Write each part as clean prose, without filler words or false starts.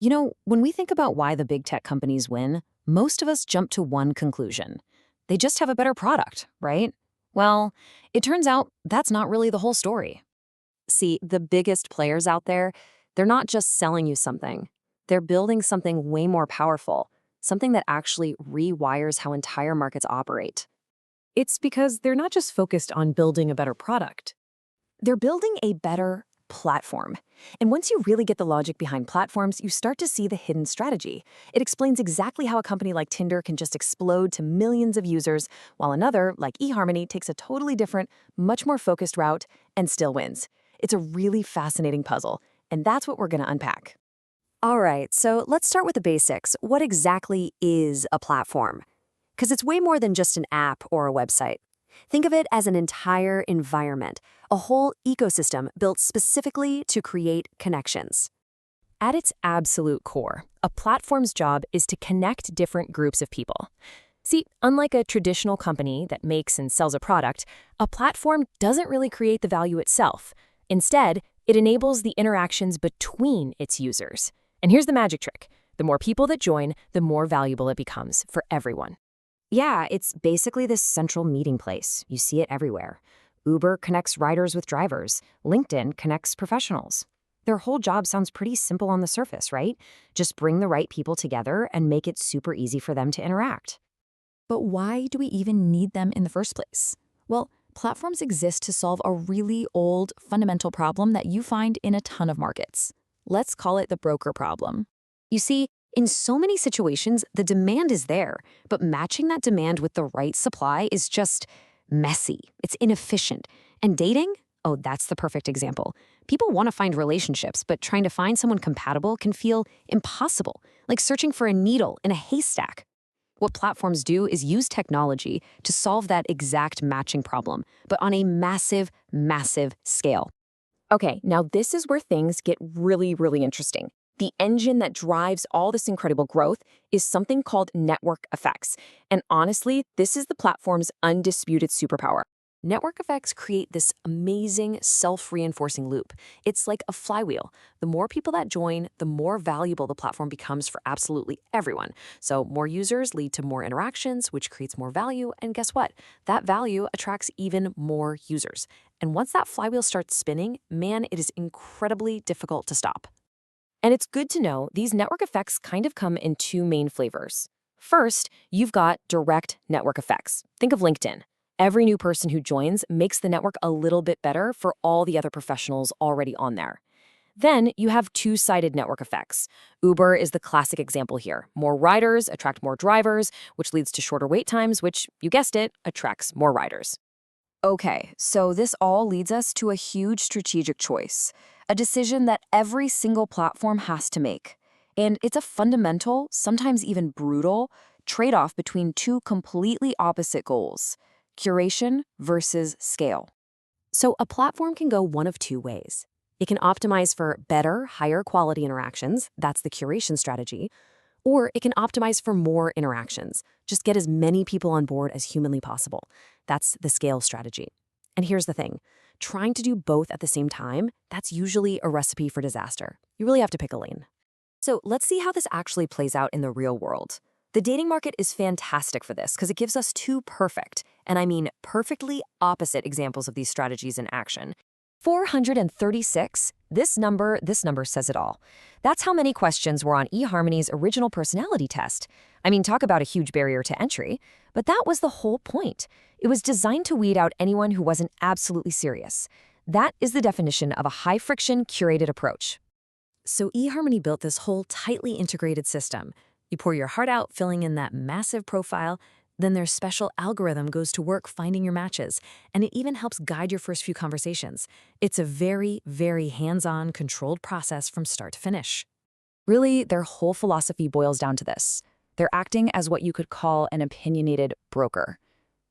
When we think about why the big tech companies win, most of us jump to one conclusion. They just have a better product, right? Well, it turns out that's not really the whole story. See, the biggest players out there, they're not just selling you something. They're building something way more powerful, something that actually rewires how entire markets operate. It's because they're not just focused on building a better product. They're building a better platform. And once you really get the logic behind platforms, you start to see the hidden strategy. It explains exactly how a company like Tinder can just explode to millions of users, while another, like eHarmony, takes a totally different, much more focused route and still wins. It's a really fascinating puzzle, and that's what we're going to unpack. All right, so let's start with the basics. What exactly is a platform? Because it's way more than just an app or a website. Think of it as an entire environment, a whole ecosystem built specifically to create connections. At its absolute core, a platform's job is to connect different groups of people. See, unlike a traditional company that makes and sells a product, a platform doesn't really create the value itself. Instead, it enables the interactions between its users. And here's the magic trick. The more people that join, the more valuable it becomes for everyone. Yeah, it's basically this central meeting place. You see it everywhere. Uber connects riders with drivers. LinkedIn connects professionals. Their whole job sounds pretty simple on the surface, right? Just bring the right people together and make it super easy for them to interact. But why do we even need them in the first place? Well, platforms exist to solve a really old, fundamental problem that you find in a ton of markets. Let's call it the broker problem. You see, in so many situations, the demand is there, but matching that demand with the right supply is just messy. It's inefficient. And dating? Oh, that's the perfect example. People want to find relationships, but trying to find someone compatible can feel impossible, like searching for a needle in a haystack. What platforms do is use technology to solve that exact matching problem, but on a massive, massive scale. Okay, now this is where things get really, really interesting. The engine that drives all this incredible growth is something called network effects. And honestly, this is the platform's undisputed superpower. Network effects create this amazing self-reinforcing loop. It's like a flywheel. The more people that join, the more valuable the platform becomes for absolutely everyone. So more users lead to more interactions, which creates more value. And guess what? That value attracts even more users. And once that flywheel starts spinning, man, it is incredibly difficult to stop. And it's good to know these network effects kind of come in two main flavors. First, you've got direct network effects. Think of LinkedIn. Every new person who joins makes the network a little bit better for all the other professionals already on there. Then you have two-sided network effects. Uber is the classic example here. More riders attract more drivers, which leads to shorter wait times, which, you guessed it, attracts more riders. Okay, so this all leads us to a huge strategic choice, a decision that every single platform has to make. And it's a fundamental, sometimes even brutal, trade-off between two completely opposite goals: curation versus scale. So a platform can go one of two ways. It can optimize for better, higher quality interactions, that's the curation strategy, or it can optimize for more interactions, just get as many people on board as humanly possible. That's the scale strategy. And here's the thing, trying to do both at the same time, that's usually a recipe for disaster. You really have to pick a lane. So let's see how this actually plays out in the real world. The dating market is fantastic for this because it gives us two perfect, and I mean perfectly opposite examples of these strategies in action. 436, this number says it all. That's how many questions were on eHarmony's original personality test. I mean, talk about a huge barrier to entry, but that was the whole point. It was designed to weed out anyone who wasn't absolutely serious. That is the definition of a high-friction, curated approach. So eHarmony built this whole tightly integrated system. You pour your heart out, filling in that massive profile, then their special algorithm goes to work finding your matches, and it even helps guide your first few conversations. It's a very, very hands-on, controlled process from start to finish. Really, their whole philosophy boils down to this. They're acting as what you could call an opinionated broker.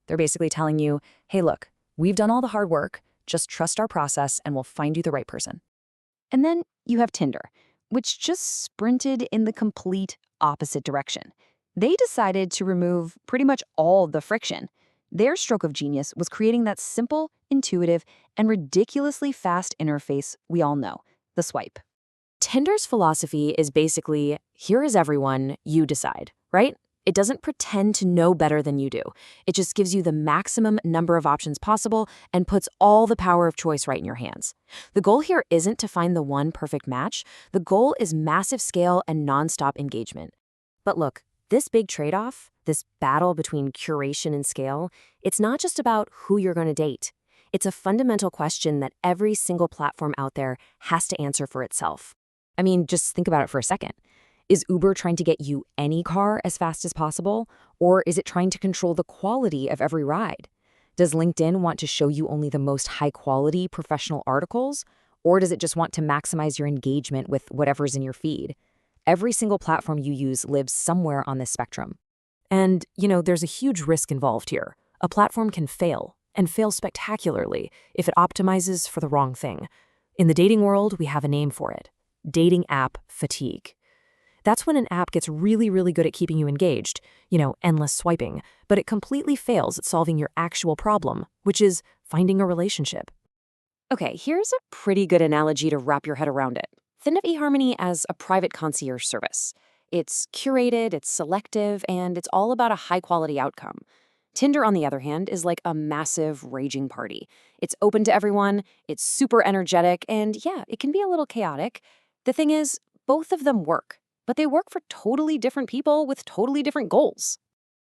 They're basically telling you, hey, look, we've done all the hard work, just trust our process and we'll find you the right person. And then you have Tinder, which just sprinted in the complete opposite direction. They decided to remove pretty much all the friction. Their stroke of genius was creating that simple, intuitive, and ridiculously fast interface we all know, the swipe. Tinder's philosophy is basically, here is everyone, you decide, right? It doesn't pretend to know better than you do. It just gives you the maximum number of options possible and puts all the power of choice right in your hands. The goal here isn't to find the one perfect match. The goal is massive scale and nonstop engagement. But look, this big trade-off, this battle between curation and scale, it's not just about who you're going to date. It's a fundamental question that every single platform out there has to answer for itself. I mean, just think about it for a second. Is Uber trying to get you any car as fast as possible, or is it trying to control the quality of every ride? Does LinkedIn want to show you only the most high-quality professional articles, or does it just want to maximize your engagement with whatever's in your feed? Every single platform you use lives somewhere on this spectrum. And, there's a huge risk involved here. A platform can fail, and fail spectacularly, if it optimizes for the wrong thing. In the dating world, we have a name for it: dating app fatigue. That's when an app gets really, really good at keeping you engaged, endless swiping, but it completely fails at solving your actual problem, which is finding a relationship. Okay, here's a pretty good analogy to wrap your head around it. Think of eHarmony as a private concierge service. It's curated, it's selective, and it's all about a high-quality outcome. Tinder, on the other hand, is like a massive raging party. It's open to everyone, it's super energetic, and yeah, it can be a little chaotic. The thing is, both of them work, but they work for totally different people with totally different goals.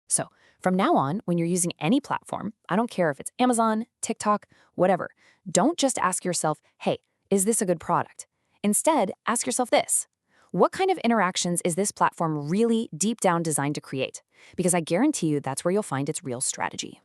So, from now on, when you're using any platform, I don't care if it's Amazon, TikTok, whatever, don't just ask yourself, hey, is this a good product? Instead, ask yourself this: what kind of interactions is this platform really deep down designed to create? Because I guarantee you that's where you'll find its real strategy.